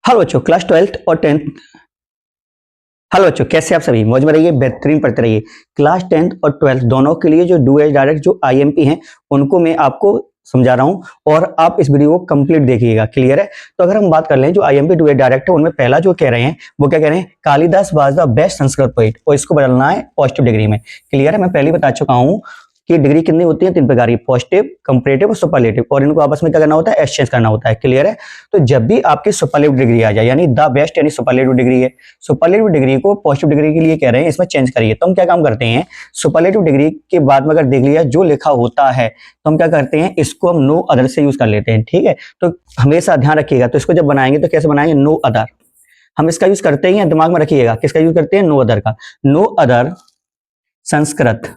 Hello बच्चों, class 12th और 10th। Hello बच्चों, कैसे आप सभी मौज में रहिए, बेहतरीन पढ़ते रहिए। क्लास 10th और 12th दोनों के लिए जो डू एज डायरेक्ट जो आईएमपी हैं उनको मैं आपको समझा रहा हूं और आप इस वीडियो को कंप्लीट देखिएगा। क्लियर है? तो अगर हम बात कर लें जो आईएमपी डू एज डायरेक्ट है उनमें पहला जो कह रहे हैं वो क्या कह रहे हैं, Kalidas was the best Sanskrit poet, और इसको बदलना है पॉजिटिव डिग्री में। क्लियर है? मैं पहले बता चुका हूं कि डिग्री कितनी होती है, 3 प्रकार की, पॉजिटिव, कंपैरेटिव और सुपरलेटिव, और इनको आपस में क्या करना होता है, एक्सचेंज करना होता है। क्लियर है? तो जब भी आपकी सुपरलेटिव डिग्री आ जाए, यानी द बेस्ट यानी सुपरलेटिव डिग्री है, सुपरलेटिव डिग्री को पॉजिटिव डिग्री के लिए कह रहे हैं इसमें चेंज करिए, तो हम क्या काम करते हैं, सुपरलेटिव डिग्री के बाद में अगर देख लिया जो लिखा होता है तो हम क्या करते हैं, इसको हम नो अदर से यूज कर लेते हैं। ठीक है? तो हमेशा ध्यान रखिएगा, तो इसको जब बनाएंगे तो कैसे बनाएंगे, नो अदर। हम इसका यूज करते ही हैं, दिमाग में रखिएगा, किसका यूज करते हैं, नो अदर का। No other Sanskrit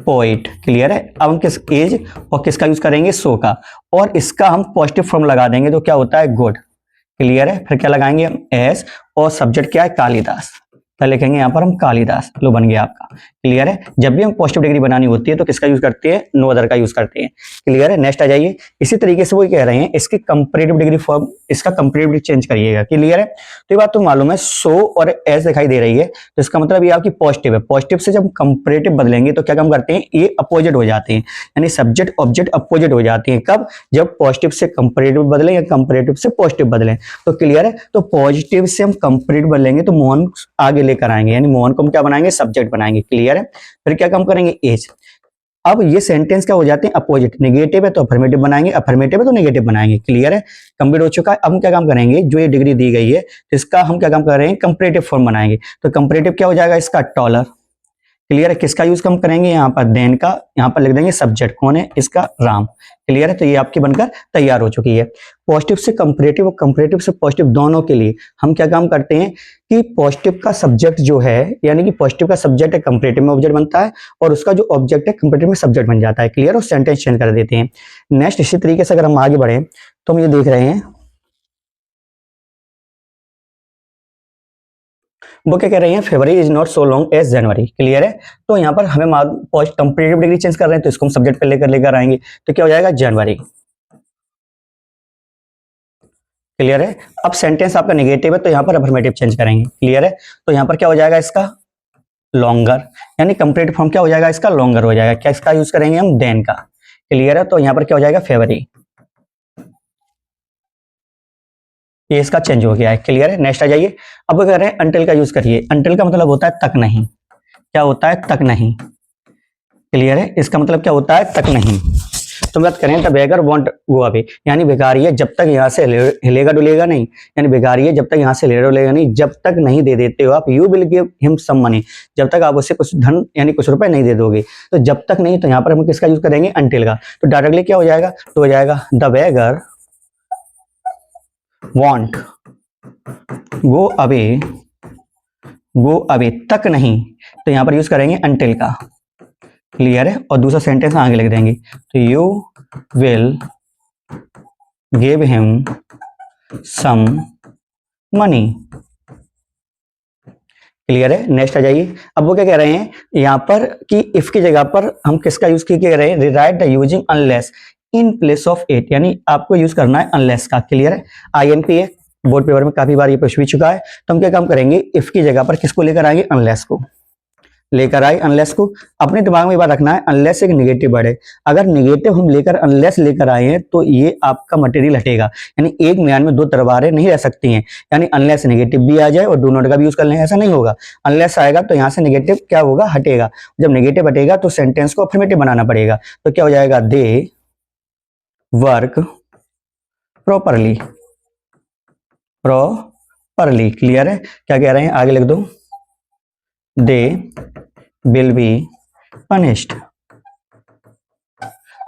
poet. Clear है? अब हम किस एज और किसका यूज करेंगे, सो का, और इसका हम पॉजिटिव फॉर्म लगा देंगे तो क्या होता है, गुड। क्लियर है? फिर क्या लगाएंगे हम, एस, और सब्जेक्ट क्या है, कालिदास। तो लिखेंगे यहां पर हम कालिदास, लो बन गया आपका। क्लियर है? जब भी हम पॉजिटिव डिग्री बनानी होती है तो किसका यूज करते हैं, नो अदर का यूज करते हैं। क्लियर है? नेक्स्ट आ जाइए। इसी तरीके से वो कह रहे हैं इसकी कंपैरेटिव डिग्री फॉर्म, इसका कंपैरेटिव डिग्री चेंज करिएगा। क्लियर है? तो ये बात तो मालूम है, सो और एस दिखाई दे रही है तो इसका मतलब ये आपकी पॉजिटिव है। पॉजिटिव से जब कंपैरेटिव बदलेंगे तो क्या काम करते हैं, ये अपोजिट हो जाते हैं, यानी सब्जेक्ट ऑब्जेक्ट अपोजिट हो जाती हैं। कब? जब पॉजिटिव से कंपैरेटिव बदलें या कंपैरेटिव से पॉजिटिव बदलें। तो क्लियर है? तो पॉजिटिव से हम कंपैरेटिव बदलेंगे तो मोहन आगे लेकर आएंगे, यानी मोहन को हम क्या बनाएंगे, सब्जेक्ट बनाएंगे। क्लियर है? फिर क्या काम करेंगे, एज। अब ये सेंटेंस क्या हो जाते हैं, अपोजिट। नेगेटिव है तो अफर्मेटिव बनाएंगे, अफर्मेटिव है तो नेगेटिव बनाएंगे। क्लियर है? कंप्लीट हो चुका है। अब हम क्या काम करेंगे, जो ये डिग्री दी गई है तो इसका हम क्या काम कर रहे हैं, कंपैरेटिव फॉर्म बनाएंगे। तो कंपैरेटिव क्या हो जाएगा, इसका टॉलर। क्लियर है? किसका यूज हम करेंगे, यहाँ पर देन का, यहाँ पर लिख देंगे सब्जेक्ट कौन है, इसका राम। क्लियर है? तो ये आपकी बनकर तैयार हो चुकी है। पॉजिटिव से कंपैरेटिव और कंपैरेटिव से पॉजिटिव दोनों के लिए हम क्या काम करते हैं कि पॉजिटिव का सब्जेक्ट जो है, यानी कि पॉजिटिव का सब्जेक्ट है, कंपैरेटिव में ऑब्जेक्ट बनता है, और उसका जो ऑब्जेक्ट है कंपैरेटिव में सब्जेक्ट बन जाता है। क्लियर? और सेंटेंस चेंज कर देते हैं। नेक्स्ट इसी तरीके से अगर हम आगे बढ़े तो हम ये देख रहे हैं, वो क्या कह रहे हैं, February is not so long as January. Clear है? तो यहाँ पर हमें कंपैरेटिव डिग्री चेंज कर रहे हैं तो इसको हम सब्जेक्ट पे लेकर आएंगे तो क्या हो जाएगा, जनवरी। क्लियर है? अब सेंटेंस आपका नेगेटिव है तो यहाँ पर अफर्मेटिव चेंज करेंगे। क्लियर है? तो यहाँ पर क्या हो जाएगा, इसका लॉन्गर, यानी कंपैरेटिव फॉर्म क्या हो जाएगा, इसका लॉन्गर हो जाएगा। क्या इसका यूज करेंगे हम, देन का। क्लियर है? तो यहाँ पर क्या हो जाएगा, फरवरी। ये इसका चेंज हो गया है। क्लियर है? नेक्स्ट आ जाइए। अब वो कह रहे हैं अंटिल का यूज करिए। अंटिल का मतलब होता है तक नहीं। क्या होता है, तक नहीं। क्लियर है? इसका मतलब क्या होता है, तक नहीं। तो बात करें the beggar want go away, यानी भिखारी है जब तक यहाँ से हिलेगा डुलेगा नहीं, यानी भिखारी है जब तक यहाँ से हिलेगा डुलेगा नहीं, जब तक नहीं दे देते हो आप, you will give him some money, जब तक आप उसे कुछ धन यानी कुछ रुपए नहीं दे दोगे। तो जब तक नहीं, तो यहाँ पर हम किसका यूज करेंगे, अंटिल का। तो डायरेक्टली क्या हो जाएगा, तो हो जाएगा the beggar want go away तक नहीं, तो यहाँ पर यूज करेंगे अंटिल का। क्लियर है? और दूसरा सेंटेंस आगे लिख देंगे, तो you will give him some money. Clear है? नेक्स्ट आ जाइए। अब वो क्या कह रहे हैं यहाँ पर कि इफ की जगह पर हम किसका यूज कह रहे हैं, rewrite the using unless in place of it, यानी आपको यूज करना है अनलेस का। क्लियर है? आईएमपी है, बोर्ड पेपर में काफी बार ये पूछ भी चुका है। तो हम क्या काम करेंगे, इफ की जगह पर किसको लेकर आएंगे, अनलेस को लेकर आए। अनलेस को अपने दिमाग में ये बात रखना है, अनलेस एक नेगेटिव वर्ड है। अगर नेगेटिव हम लेकर अनलेस लेकर आए हैं तो ये आपका मटेरियल हटेगा, यानी एक म्यान में दो तलवारें नहीं रह सकती हैं, यानी अनलेस नेगेटिव भी आ जाए और डू नॉट का भी यूज कर लें, ऐसा नहीं होगा। अनलेस आएगा तो यहाँ से नेगेटिव क्या होगा, हटेगा। जब नेगेटिव हटेगा तो सेंटेंस को अफर्मेटिव बनाना पड़ेगा। तो क्या हो जाएगा, दे वर्क प्रॉपरली। क्लियर है? क्या कह रहे हैं, आगे लिख दो, दे विल बी पनिश्ड।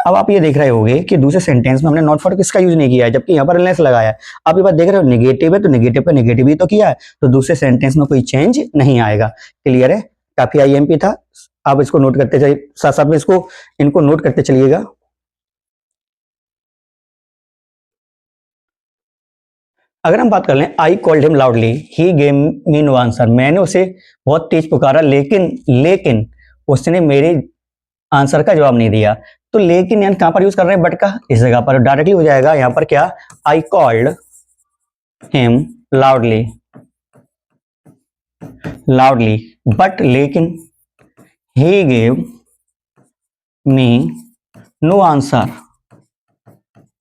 अब आप ये देख रहे होंगे कि दूसरे सेंटेंस में हमने नॉट फॉर किसका यूज नहीं किया है, जबकि यहाँ पर अनलेस लगाया है। आप ये बात देख रहे हो, नेगेटिव है तो नेगेटिव का नेगेटिव ही तो किया है, तो दूसरे सेंटेंस में कोई चेंज नहीं आएगा। क्लियर है? काफी आईएमपी था, आप इसको नोट करते चलिए, साथ साथ में इनको नोट करते चलिएगा। अगर हम बात कर लें, आई कॉल्ड हिम लाउडली ही गेव मी नो आंसर, मैंने उसे बहुत तेज पुकारा लेकिन उसने मेरे आंसर का जवाब नहीं दिया। तो लेकिन यानी कहां पर यूज कर रहे हैं बट का, इस जगह पर डायरेक्टली हो जाएगा यहां पर क्या, I called him loudly, loudly, but लेकिन he gave me no answer,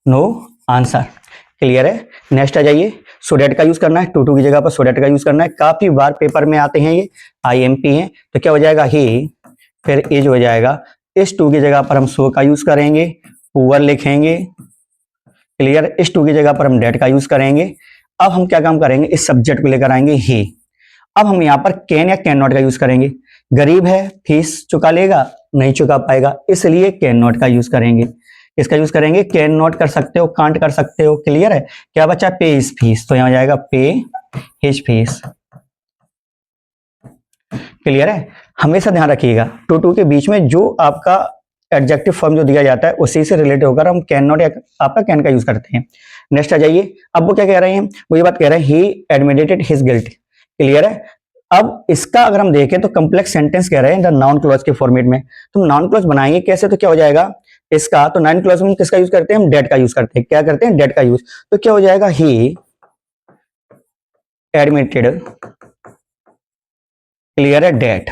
no answer. Clear है। नेक्स्ट आ जाइए, सो डेट का यूज करना है, टू की जगह पर सो डेट का यूज करना है। काफी बार पेपर में आते हैं ये, आईएमपी है, तो क्या हो जाएगा ही, फिर इज हो जाएगा। इस टू की जगह पर हम सो का यूज करेंगे, पुअर लिखेंगे। क्लियर। इस टू की जगह पर हम डेट का यूज करेंगे। अब हम क्या काम करेंगे, इस सब्जेक्ट को लेकर आएंगे ही। अब हम यहाँ पर कैन या कैन नॉट का यूज करेंगे। गरीब है, फीस चुका लेगा, नहीं चुका पाएगा, इसलिए कैन नॉट का यूज करेंगे। इसका यूज करेंगे, कैन नॉट कर सकते हो, कांट कर सकते हो। क्लियर है। क्या बचा, पे हिज फीस, तो यहां हो जाएगा पे हिज फीस। क्लियर है। हमेशा ध्यान रखिएगा टू के बीच में जो आपका एडजेक्टिव फॉर्म जो दिया जाता है उसी से रिलेटेड होकर हम कैन नॉट या आपका कैन का यूज करते हैं। नेक्स्ट आ जाइए, अब वो क्या कह रहे हैं, वो ये बात कह रहे हैं ही एडमिटेड हिज गिल्ट। क्लियर है। अब इसका अगर हम देखें तो कम्प्लेक्स सेंटेंस कह रहे हैं द नाउन क्लॉज के फॉर्मेट में, तो नाउन क्लॉज बनाएंगे कैसे, तो क्या हो जाएगा इसका, तो नाउन क्लॉज में किसका यूज करते हैं हम, डेट का यूज करते हैं। क्या करते हैं, डेट का यूज। तो क्या हो जाएगा, ही एडमिटेड, क्लियर है, डेट,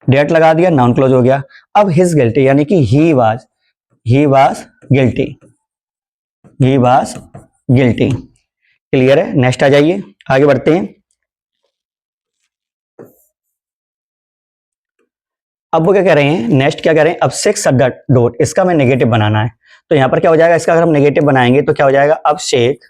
डेट लगा दिया, नाउन क्लॉज हो गया। अब हिज गिल्टी यानी कि he was guilty, he was guilty. Clear है। नेक्स्ट आ जाइए, आगे बढ़ते हैं। अब वो क्या कह रहे हैं, नेक्स्ट क्या कह रहे हैं, अब शेख डॉट, इसका मैं नेगेटिव बनाना है। तो यहां पर क्या हो जाएगा, इसका अगर हम नेगेटिव बनाएंगे तो क्या हो जाएगा, अब शेख।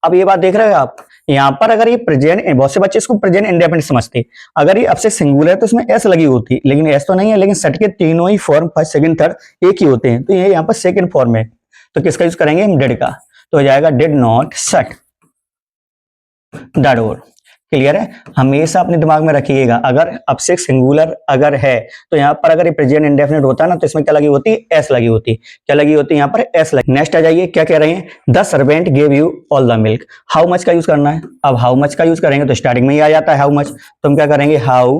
अब ये बात देख रहे हो आप, यहां पर अगर ये प्रेजेंट, बहुत से बच्चे इसको प्रेजेंट इंडेफिनिट समझते, अगर ये अब से सिंगुलर है तो इसमें एस लगी होती, लेकिन एस तो नहीं है, लेकिन सेट के तीनों ही फॉर्म फर्स्ट सेकंड थर्ड एक ही होते हैं, तो ये यहाँ पर सेकंड फॉर्म है, तो किसका यूज करेंगे हम, डिड का। तो हो जाएगा did not shut the door. Clear है। हमेशा अपने दिमाग में रखिएगा, अगर अब से सिंगुलर अगर है तो यहाँ पर अगर ये प्रेजेंट इंडेफिनिट होता है ना, तो इसमें क्या लगी होती है, एस लगी होती। क्या लगी होती है यहाँ पर, एस लगी। नेक्स्ट आ जाइए, क्या कह रहे हैं, the servant gave you all the milk. How much का यूज करना है। अब हाउ मच का यूज करेंगे तो स्टार्टिंग में ही आ जाता है हाउ मच, तो हम क्या करेंगे, हाउ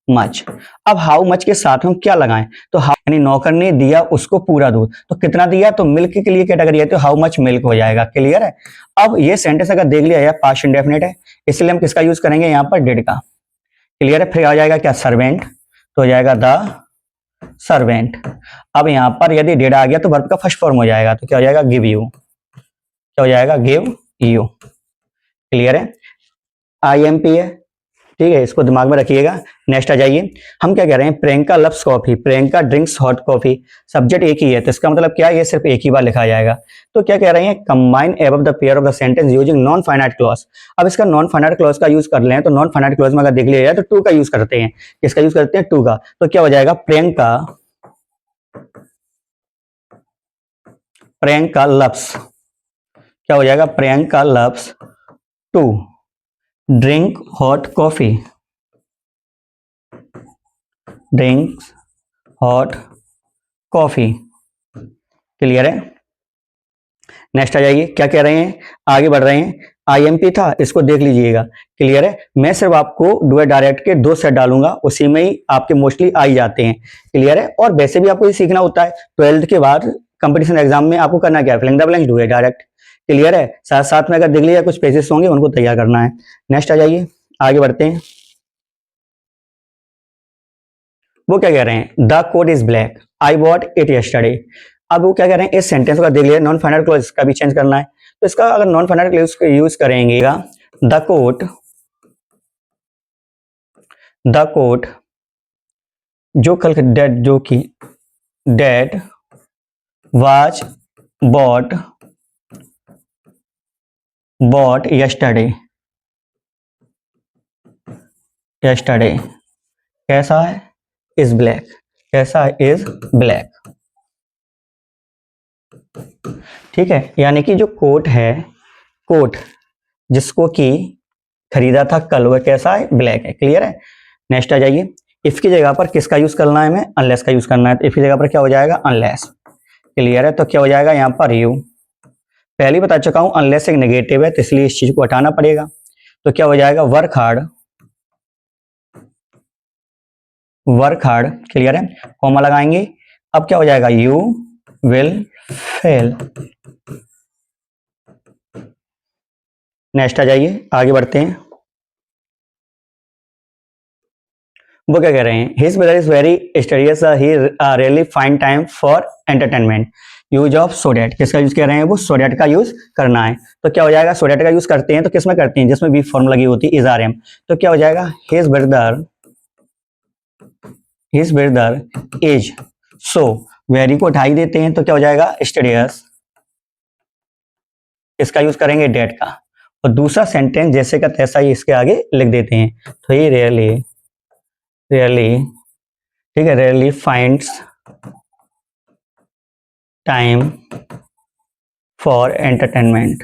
मच। अब हाउ मच के साथ हम क्या लगाएं, तो हाउ यानी नौकर ने दिया उसको पूरा दूध, तो कितना दिया, तो मिल्क के लिए कैटेगरी है, तो हाउ मच मिल्क हो जाएगा। क्लियर है। अब ये सेंटेंस अगर देख लिया पास्ट इंडेफिनिट है, इसलिए हम किसका यूज करेंगे यहाँ पर, डिड का। क्लियर है। फिर आ जाएगा क्या, सर्वेंट, तो हो जाएगा द सर्वेंट। अब यहाँ पर यदि डिड आ गया तो वर्ब का फर्स्ट फॉर्म हो जाएगा, तो क्या हो जाएगा, गिव यू। क्या हो जाएगा, गिव यू। क्लियर है। आईएमपी है, ठीक है, इसको दिमाग में रखिएगा। नेक्स्ट आ जाइए, हम क्या कह रहे हैं, Priyanka loves coffee, Priyanka drinks hot coffee. Subject एक ही है, तो इसका मतलब क्या है, ये सिर्फ एक ही बार लिखा जाएगा। तो क्या कह रहे हैं, combine above the pair of the sentence using non finite clause. अब इसका नॉन फाइनाइट क्लॉज का यूज कर लें, तो नॉन फाइनाइट क्लॉज में अगर देख लिया जाए तो टू का यूज करते हैं। किसका यूज करते हैं, टू का। तो क्या हो जाएगा, प्रियंका लव्स, क्या हो जाएगा, Priyanka loves to drink hot coffee, drinks hot coffee. Clear है। नेक्स्ट आ जाइए, क्या कह रहे हैं, आगे बढ़ रहे हैं। आईएमपी था, इसको देख लीजिएगा। क्लियर है। मैं सिर्फ आपको डू डायरेक्ट के 2 सेट डालूंगा, उसी में ही आपके मोस्टली आ ही जाते हैं। क्लियर है। और वैसे भी आपको ये सीखना होता है, 12th के बाद कंपटीशन एग्जाम में आपको करना क्या है, filling the blanks, do direct. Clear है। साथ साथ में अगर देख लिया कुछ पेजेस होंगे उनको तैयार करना है। नेक्स्ट आ जाइए, आगे बढ़ते हैं। वो क्या कह रहे हैं, the coat is black, I bought it yesterday. अब वो क्या कह रहे हैं, इस सेंटेंस का देख लिया, नॉन फाइनाइट क्लॉज का भी चेंज करना है, तो इसका अगर नॉन फाइनाइट क्लॉज यूज करेंगे, द कोट जो कल डेट, जो कि डेट वाज बॉट यस्टरडे, कैसा है, इज ब्लैक, कैसा है, इज ब्लैक। ठीक है। यानी कि जो कोट है, कोट जिसको कि खरीदा था कल, वह कैसा है, ब्लैक है। क्लियर है। नेक्स्ट आ जाइए, इफ की जगह पर किसका यूज करना है, हमें अनलेस का यूज करना है, तो इफ की जगह पर क्या हो जाएगा, अनलेस। क्लियर है। तो क्या हो जाएगा यहाँ पर, यू। पहले ही बता चुका हूं अनलेस एक नेगेटिव है, तो इसलिए इस चीज को हटाना पड़ेगा। तो क्या हो जाएगा, वर्क हार्ड, क्लियर है, कॉमा लगाएंगे, अब क्या हो जाएगा, यू विल फेल। नेक्स्ट आ जाइए, आगे बढ़ते हैं। वो क्या कह रहे हैं, his brother is very studious, he really find time for entertainment, use of so that. किसका यूज कह रहे हैं, वो सोडेट का यूज करना है। तो क्या हो जाएगा, सोडेट का यूज करते हैं तो किसमें करते हैं, जिसमें वी फॉर्म लगी होती है, इज आर एम। तो क्या हो जाएगा, his brother is, so very को उठाई देते हैं तो क्या हो जाएगा, स्टडियस। इसका यूज करेंगे डेट का, और दूसरा सेंटेंस जैसे का तैसा ही इसके आगे लिख देते हैं। तो ये रियली, ठीक है, rarely finds time for entertainment,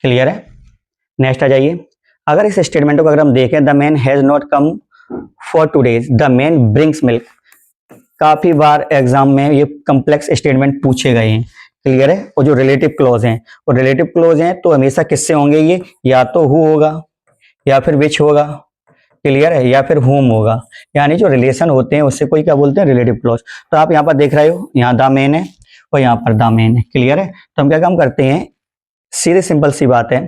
clear है। नेक्स्ट आ जाइए, अगर इस स्टेटमेंट को अगर हम देखें, the man has not come for 2 days, the man brings milk. काफी बार एग्जाम में ये कम्प्लेक्स स्टेटमेंट पूछे गए हैं, क्लियर है। और जो रिलेटिव क्लॉज हैं, वो रिलेटिव क्लॉज हैं तो हमेशा किससे होंगे, ये या तो हु होगा या फिर विच होगा, क्लियर है, या फिर होम होगा। यानी जो रिलेशन होते हैं उससे कोई क्या बोलते हैं, रिलेटिव क्लॉज। तो आप यहाँ पर देख रहे हो, यहाँ द मैन है और यहाँ पर द मैन है, क्लियर है। तो हम क्या काम करते हैं, सीधे सिंपल सी बात है।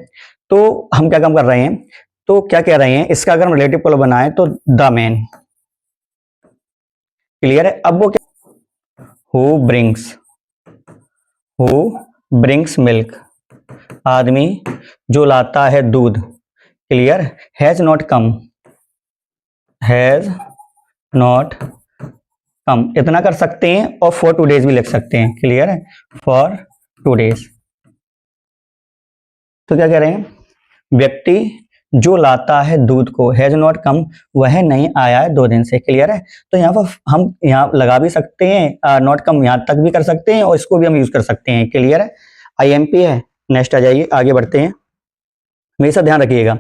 तो हम क्या काम कर रहे हैं, तो क्या कह रहे हैं, इसका अगर हम रिलेटिव क्लॉज बनाए तो द मैन, क्लियर है। अब वो क्या, हु ब्रिंग्स मिल्क, आदमी जो लाता है दूध, क्लियर। हैज नॉट कम, इतना कर सकते हैं, और फॉर 2 days भी लिख सकते हैं, क्लियर है, फॉर 2 days। तो क्या कह रहे हैं, व्यक्ति जो लाता है दूध को, हैज नॉट कम, वह नहीं आया है 2 दिन से, क्लियर है। तो यहाँ पर हम यहाँ लगा भी सकते हैं, नॉट कम यहाँ तक भी कर सकते हैं, और इसको भी हम यूज कर सकते हैं, क्लियर है। IMP है। नेक्स्ट आ जाइए, आगे बढ़ते हैं। हमेशा ध्यान रखिएगा,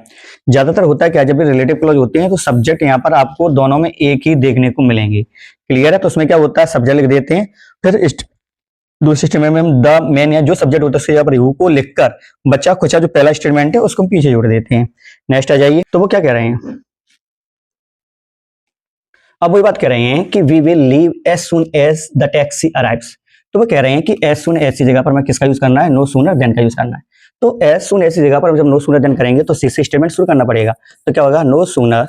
ज्यादातर होता है क्या, जब भी रिलेटिव क्लॉज होते हैं तो सब्जेक्ट यहाँ पर आपको दोनों में एक ही देखने को मिलेंगे, क्लियर है। तो उसमें क्या होता है, सब्जेक्ट लिख देते हैं, फिर दूसरे स्टेटमेंट में हम द मेन या जो सब्जेक्ट होता है उसके यहाँ पर यू को लिखकर बच्चा खुचा जो पहला स्टेटमेंट है उसको हम पीछे जोड़ देते हैं। नेक्स्ट आ जाइए, तो वो क्या कह रहे हैं, अब वही बात कह रहे हैं कि we will leave as soon as the taxi arrives. तो वो कह रहे हैं कि एज सुन एज की जगह पर हमें किसका यूज करना है, नो सूनर देन का यूज करना है। तो एज सुन एज की जगह पर हम जब नो सूनर देन करेंगे तो सी स्टेटमेंट शुरू करना पड़ेगा। तो क्या होगा, नो सूनर,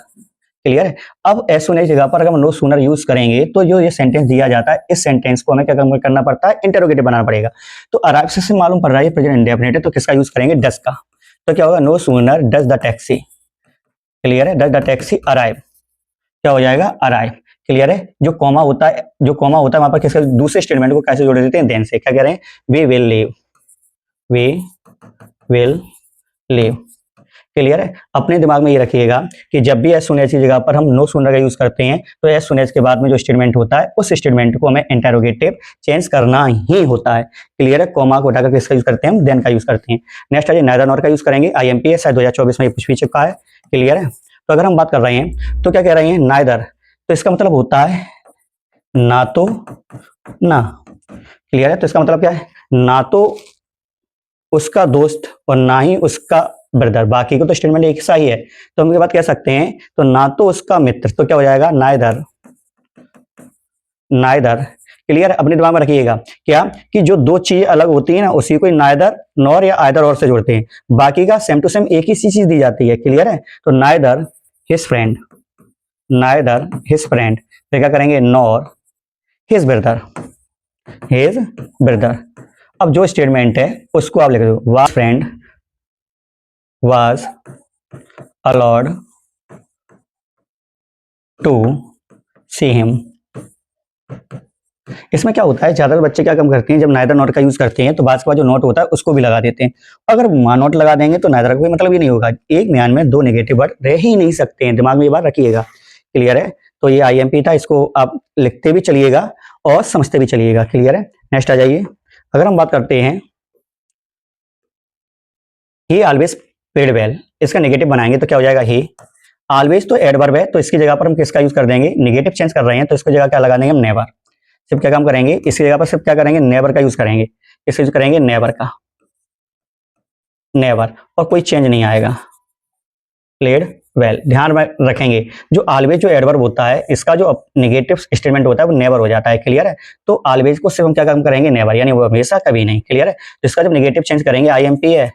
क्लियर है। अब एज सुन एज जगह पर अगर हम नो सूनर यूज करेंगे तो जो ये सेंटेंस दिया जाता है, इस सेंटेंस को हमें क्या करना पड़ता है, इंटरोगेटिव बनाना पड़ेगा। तो अराइव्स से मालूम पड़ रहा है प्रेजेंट इंडेफिनिट है, तो किसका यूज करेंगे, डज का। तो क्या होगा, no sooner does the taxi, clear है, डज द टैक्सी अराइव, क्या हो जाएगा, अराइव, क्लियर है। जो कॉमा होता है वहां पर किसके, दूसरे स्टेटमेंट को कैसे जोड़ देते हैं, देन से। क्या कह रहे हैं, वी विल लीव, क्लियर है। अपने दिमाग में ये रखिएगा कि जब भी एज सुन एज की जगह पर हम नो सूनर का यूज करते हैं तो एज सुन एज के बाद में जो स्टेटमेंट होता है उस स्टेटमेंट को हमें इंटरोगेटिव चेंज करना ही होता है, क्लियर है। कॉमा को हटाकर किसका यूज करते हैं, हम देन का यूज करते हैं। नेक्स्ट है नाइदर नॉर का यूज करेंगे, IMP है, शायद 2024 में ये पूछ भी चुका है, क्लियर है। तो अगर हम बात कर रहे हैं तो क्या कह रहे हैं, नाइदर, तो इसका मतलब होता है ना तो ना, क्लियर है। तो इसका मतलब क्या है, ना तो उसका दोस्त और ना ही उसका ब्रदर, बाकी को तो स्टेटमेंट एक सा ही है, तो हम ये बात कह सकते हैं, तो ना तो उसका मित्र, तो क्या हो जाएगा, नाइदर, क्लियर है। अपने दिमाग में रखिएगा क्या, कि जो दो चीज अलग होती है ना, उसी को नाइदर नॉर या आइदर और से जोड़ते हैं, बाकी का सेम टू सेम एक ही चीज दी जाती है, क्लियर है। तो नाइदर हिज फ्रेंड, फिर क्या करेंगे, नॉर हिज ब्रदर। अब जो स्टेटमेंट है उसको आप लिख दो, was friend was allowed to see him। इसमें क्या होता है, ज्यादातर बच्चे क्या कम करते हैं, जब नाइदर नॉट का यूज करते हैं तो बाद के बाद जो नॉट होता है उसको भी लगा देते हैं। अगर नॉट लगा देंगे तो नाइदर का कोई मतलब ही नहीं होगा, एक म्यान में दो नेगेटिव वर्ड रह ही नहीं सकते हैं, दिमाग में ये बात रखिएगा, क्लियर है। तो ये IMP था, इसको आप लिखते भी चलिएगा और समझते भी चलिएगा, क्लियर है। नेक्स्ट आ जाइए, अगर हम बात करते हैं ही ऑलवेज पेड वेल, इसका नेगेटिव बनाएंगे तो क्या हो जाएगा, ही ऑलवेज तो एडवर्ब है, तो इसकी जगह पर हम किसका यूज कर देंगे, नेगेटिव चेंज कर रहे हैं तो इसकी जगह क्या लगा देंगे, हम नेवर। सिर्फ क्या काम करेंगे, इसकी जगह पर सिर्फ क्या करेंगे, नेवर का यूज करेंगे, इसका यूज करेंगे नेवर का, और कोई चेंज नहीं आएगा, क्लियर। वेल। ध्यान में रखेंगे जो ऑलवेज जो एडवर्ब होता है इसका जो नेगेटिव स्टेटमेंट होता है वो नेवर हो जाता है, क्लियर है। तो ऑलवेज को सिर्फ हम क्या काम करेंगे, नेवर, यानी वो हमेशा कभी नहीं, क्लियर है। तो इसका जब नेगेटिव चेंज करेंगे आईएमपी है,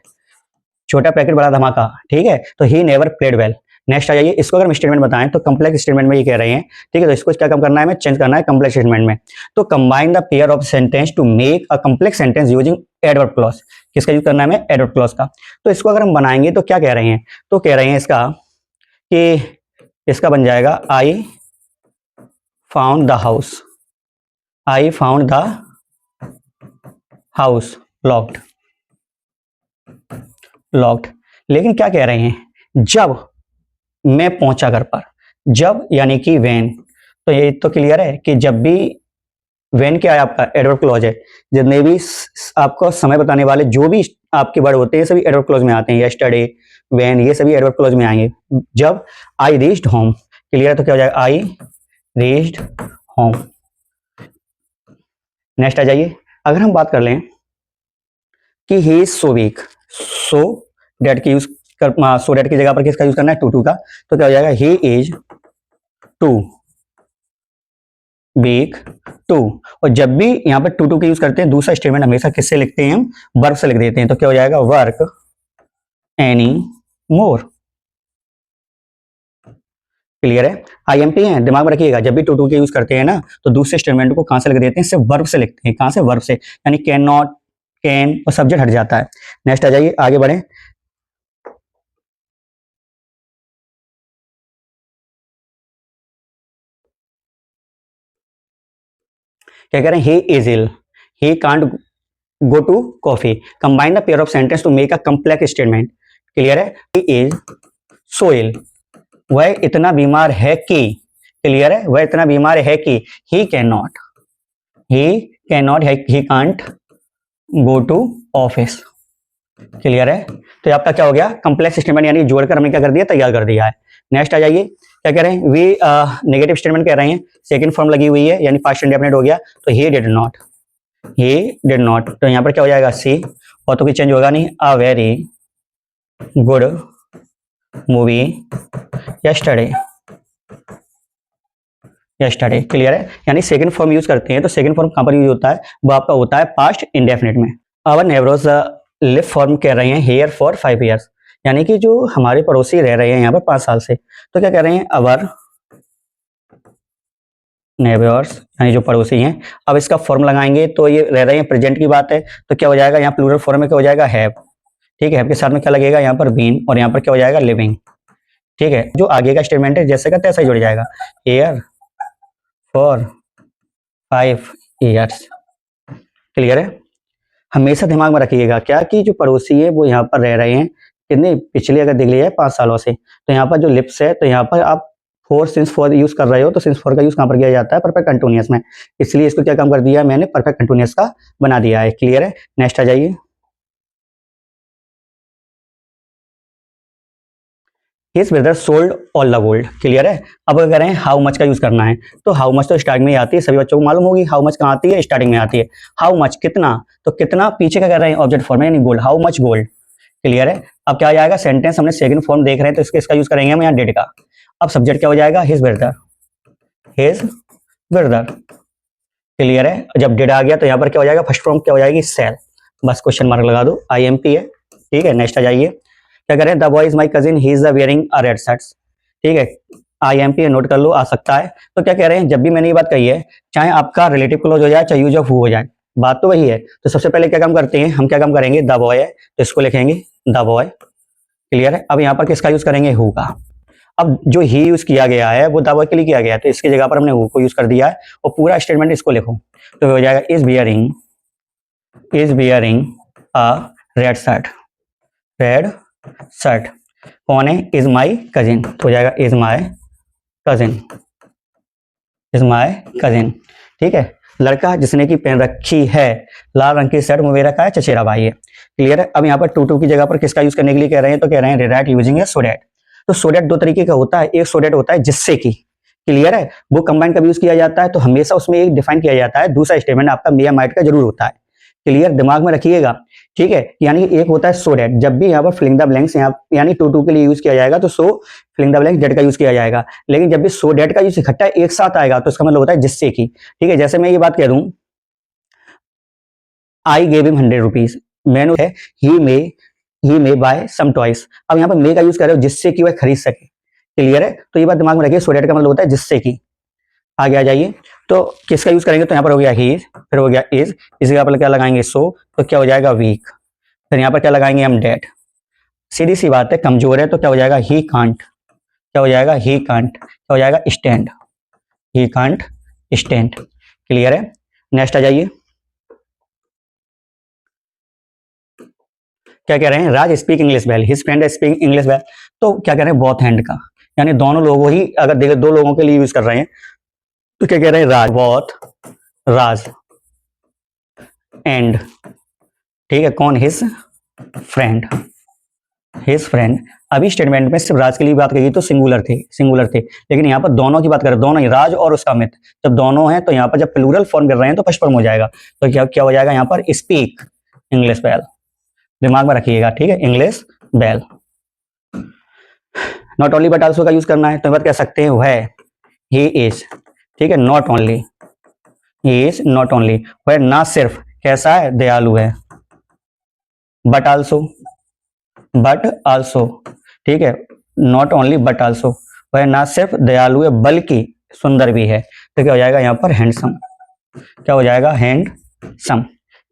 छोटा पैकेट बड़ा धमाका, ठीक है। तो he never played well. Next आ जाइए, इसको अगर हम स्टेटमेंट बताएं तो कम्प्लेक्स स्टेटमेंट में ये कह रहे हैं, ठीक है। तो इसको क्या काम करना है, हमें चेंज करना है कम्प्लेक्स स्टेटमेंट में। तो combine the pair of sentence to make a complex sentence using adverb clause. किसका यूज करना है हमें, एडवर्ब क्लॉज का। तो इसको अगर हम बनाएंगे तो क्या कह रहे हैं, तो कह रहे हैं इसका कि इसका बन जाएगा I found the house, I found the house locked, locked. लेकिन क्या कह रहे हैं, जब मैं पहुंचा घर पर, जब यानी कि वेन। तो ये तो क्लियर है कि जब भी, वेन क्या है आपका एडवर्ब क्लॉज है। जितने भी आपको समय बताने वाले जो भी आपके वर्ड होते हैं सभी एडवर्ब क्लॉज में आते हैं। यस्टरडे, वेन, ये सभी एडवर्ब क्लॉज में आएंगे। जब आई रीच्ड होम, क्लियर है, तो क्या हो जाएगा, आई रीच्ड होम। नेक्स्ट आ जाइए, अगर हम बात कर लें कि he is so weak, so that की यूज कर, सो डेट की जगह पर किसका यूज करना है, टू का। तो क्या हो जाएगा, he is too weak to. और जब भी यहाँ पर टू का यूज करते हैं दूसरा स्टेटमेंट हमेशा किससे लिखते हैं, हम वर्ब से लिख देते हैं। तो क्या हो जाएगा, वर्क एनी मोर, क्लियर है। आईएमपी है, दिमाग में रखिएगा, जब भी टू के यूज करते हैं ना तो दूसरे स्टेटमेंट को कहां से लिख देते हैं, सिर्फ वर्ब से लिखते हैं। कहां से, वर्ब से, यानी कैन नॉट, कैन और सब्जेक्ट हट जाता है। नेक्स्ट आ जाइए, आगे बढ़े। क्या कह रहे हैं, he is ill, he can't go to coffee. Combine the pair of sentence to make a complex statement, clear है। ही इज सो इल, वह इतना बीमार है कि, क्लियर है, वह इतना बीमार है कि। He can not, he can not, he can't go to office, clear है। तो आपका क्या हो गया, कम्प्लेक्स स्टेटमेंट, यानी जोड़कर हमने क्या कर दिया, तैयार कर दिया है। नेक्स्ट आ जाइए, क्या कह रहे हैं, वी नेगेटिव स्टेटमेंट कह रहे हैं, सेकंड फॉर्म लगी हुई है यानी पास्ट इंडेफिनिट हो गया। तो he did not, he did not, तो यहाँ पर क्या हो जाएगा, सी, और तो कुछ चेंज होगा नहीं। A very good movie yesterday, yesterday, clear है। यानी सेकंड फॉर्म यूज करते हैं तो सेकंड फॉर्म कहां पर यूज होता है, वो आपका होता है पास्ट इंडेफिनिट में। आवर नेबर्स लिव फॉर्म कह रहे हैं हियर फॉर 5 years, यानी कि जो हमारे पड़ोसी रह रहे हैं यहाँ पर 5 साल से। तो क्या कह रहे हैं, अवर नेबर्स, यानी जो पड़ोसी हैं। अब इसका फॉर्म लगाएंगे तो ये रह रहे हैं, प्रेजेंट की बात है। तो क्या हो जाएगा, यहाँ प्लूरल फॉर्म में क्या हो जाएगा, हैव, ठीक है। हैव के साथ में क्या लगेगा, यहाँ पर बीन, और यहाँ पर क्या हो जाएगा, लिविंग, ठीक है। जो आगे का स्टेटमेंट है जैसे का तैसा ही जुड़ जाएगा, हियर फॉर 5 years, क्लियर है। हमेशा दिमाग में रखिएगा क्या कि जो पड़ोसी है वो यहाँ पर रह रहे हैं कितने, पिछले अगर देख लिया है 5 सालों से। तो यहाँ पर जो लिप्स है, तो यहाँ पर आप फोर सिंस फोर यूज कर रहे हो, तो सिंस फोर का यूज कहाँ पर किया जाता है, परफेक्ट कंटिन्यूअस में। इसलिए इसको क्या काम कर दिया है मैंने, परफेक्ट कंटिन्यूअस का बना दिया है, क्लियर है। नेक्स्ट आ जाइए, his brother sold all the gold, clear है। अब अगर करें हाउ मच का यूज करना है तो हाउ मच तो स्टार्टिंग में ही आती है, सभी बच्चों को मालूम होगी। हाउ मच कहाँ आती है, स्टार्टिंग में आती है। हाउ मच कितना, तो कितना पीछे क्या कर रहे हैं, ऑब्जेक्ट फॉर्म में, यानी gold, how much gold, clear है। अब क्या आ जाएगा, सेंटेंस हमने सेकंड फॉर्म देख रहे हैं तो इसका यूज करेंगे हम यहाँ डिड का। अब सब्जेक्ट क्या हो जाएगा, his brother, his brother, clear है। जब डिड आ गया तो यहाँ पर क्या हो जाएगा, फर्स्ट फॉर्म क्या हो जाएगी, सेल, बस क्वेश्चन मार्क लगा दो, आईएमपी है, ठीक है। नेक्स्ट आ जाइए, क्या करें, the boy is my cousin, he is wearing a red shirt, ठीक है। आईएमपी नोट कर लो, आ सकता है। तो क्या कह रहे हैं, जब भी मैंने ये बात कही है, चाहे आपका रिलेटिव क्लोज हो जाए चाहे यूज ऑफ हु हो जाए, बात तो वही है। तो सबसे पहले क्या काम करते हैं हम, क्या काम करेंगे, द बॉय है तो इसको लिखेंगे द बॉय, क्लियर है। अब यहाँ पर किसका यूज करेंगे, हु का। अब जो ही यूज किया गया है वो द बॉय के लिए किया गया है, तो इसकी जगह पर हमने हु को यूज कर दिया है, और पूरा स्टेटमेंट इसको लिखो तो हो जाएगा, is bearing a red shirt, red shirt, कौन है, इज माई कजिन, तो हो जाएगा is my cousin, is my cousin, ठीक है। लड़का जिसने की पहन रखी है लाल रंग की शर्ट वो मेरा का है चचेरा भाई है, क्लियर है। अब यहाँ पर टू की जगह पर किसका यूज करने के लिए कह रहे हैं, तो कह रहे हैं रिराइट यूजिंग है सो डैट। तो सो डैट दो तरीके का होता है, एक सो डैट होता है जिससे कि, क्लियर है, वो कंबाइन कब यूज किया जाता है, तो हमेशा उसमें एक डिफाइन किया जाता है, दूसरा स्टेटमेंट आपका मे या माइट का जरूर होता है, क्लियर, दिमाग में रखिएगा। ठीक है, यानी एक होता है सो डेट, जब भी यहाँ पर फिलिंग द ब्लैंक्स यहाँ यानी टू के लिए यूज किया जाएगा तो सो फिलिंग द ब्लैंक्स डेट का यूज किया जाएगा। लेकिन जब भी सो डेट का यूज इकट्ठा एक साथ आएगा तो इसका मतलब होता है जिससे कि। ठीक है, जैसे मैं ये बात कह दूं, आई गेव हिम 100 रुपीज, मैंने है ही मे बाय सम टॉयस। अब यहाँ पर मे का यूज कर रहे हो जिससे कि वह खरीद सके। क्लियर है, तो ये बात दिमाग में रखिए, सो डेट का मतलब होता है जिससे कि। आगे आ जाइए, तो किसका यूज करेंगे, तो यहाँ पर हो गया ही, फिर हो गया इज, इसी का क्या लगाएंगे सो, तो क्या हो जाएगा वीक। फिर यहाँ पर क्या लगाएंगे हम डेट। सीधी सी बात है, कमजोर है तो क्या हो जाएगा ही कांट, क्या हो जाएगा ही कांट, क्या हो जाएगा stand, he can't stand. Clear है, नेक्स्ट आ जाइए, क्या कह रहे हैं, Raj speak English well, his friend speak English well. तो क्या कह रहे हैं, बोथ हैंड का, यानी दोनों लोगों ही अगर देखो दो लोगों के लिए यूज कर रहे हैं तो क्या कह रहे हैं, राज बोथ, राज एंड, ठीक है, कौन, हिज फ्रेंड, हिज फ्रेंड। अभी स्टेटमेंट में सिर्फ राज के लिए बात कही तो सिंगुलर थे, लेकिन यहाँ पर दोनों की बात करें, दोनों ही, राज और उसका मित्र, जब दोनों हैं तो यहाँ पर जब प्लूरल फॉर्म कर रहे हैं तो फर्स्ट फॉर्म हो जाएगा। तो क्या क्या हो जाएगा यहाँ पर, स्पीक इंग्लिश वेल, दिमाग में रखिएगा। ठीक है, English well. Not only but also का यूज करना है, तो बात कह सकते हैं वह, ही इज, ठीक है, not only, he is not only, वह ना सिर्फ कैसा है, दयालु है, बट आल्सो, ठीक है, नॉट ओनली बट आल्सो, वह ना सिर्फ दयालु है बल्कि सुंदर भी है। तो क्या हो जाएगा यहाँ पर, हैंडसम, क्या हो जाएगा, हैंडसम।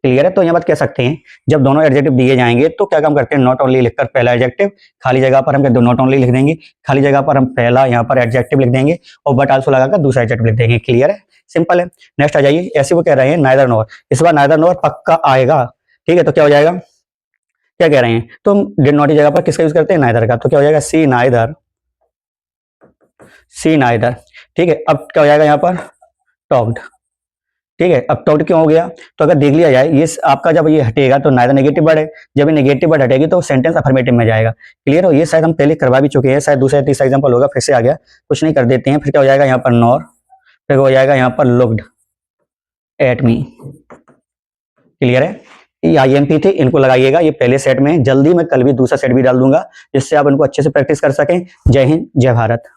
क्लियर है, तो यहाँ बात कह सकते हैं जब दोनों एडजेक्टिव दिए जाएंगे तो क्या काम करते हैं, नॉट ओनली लिखकर पहला एडजेक्टिव, खाली जगह पर हम नॉट ओनली लिख देंगे, खाली जगह पर हम पहला यहाँ पर एडजेक्टिव लिख देंगे और बट आल्सो लगाकर दूसरा एडजेक्टिव लिख देंगे। क्लियर है, सिंपल है। नेक्स्ट आ जाइए, ऐसे वो कह रहे हैं नाइदर नॉर, इस बार नाइदर नॉर पक्का आएगा। ठीक है, तो क्या हो जाएगा, क्या कह रहे हैं, तो हम डिड नॉट की जगह पर किसका यूज करते हैं, नाइदर का, तो क्या हो जाएगा, सी नाइदर, सी नाइदर। ठीक है, अब क्या हो जाएगा यहाँ पर, टॉक्ड। ठीक है, अब टॉक्ड क्यों हो गया, तो अगर देख लिया जाए ये आपका जब ये हटेगा तो नाइदर नेगेटिव वर्ड है, जब ये नेगेटिव वर्ड हटेगी तो सेंटेंस अफर्मेटिव में जाएगा। क्लियर हो, ये शायद हम पहले करवा भी चुके हैं, शायद दूसरा तीसरा एग्जांपल होगा, फिर से आ गया, कुछ नहीं कर देते हैं। फिर क्या हो जाएगा यहाँ पर, नॉर, फिर हो जाएगा यहाँ पर लुक्ड एट मी। क्लियर है, ये IMP थे, इनको लगाइएगा, ये पहले सेट में, जल्दी मैं कल भी दूसरा सेट भी डाल दूंगा जिससे आप इनको अच्छे से प्रैक्टिस कर सकें। जय हिंद, जय भारत।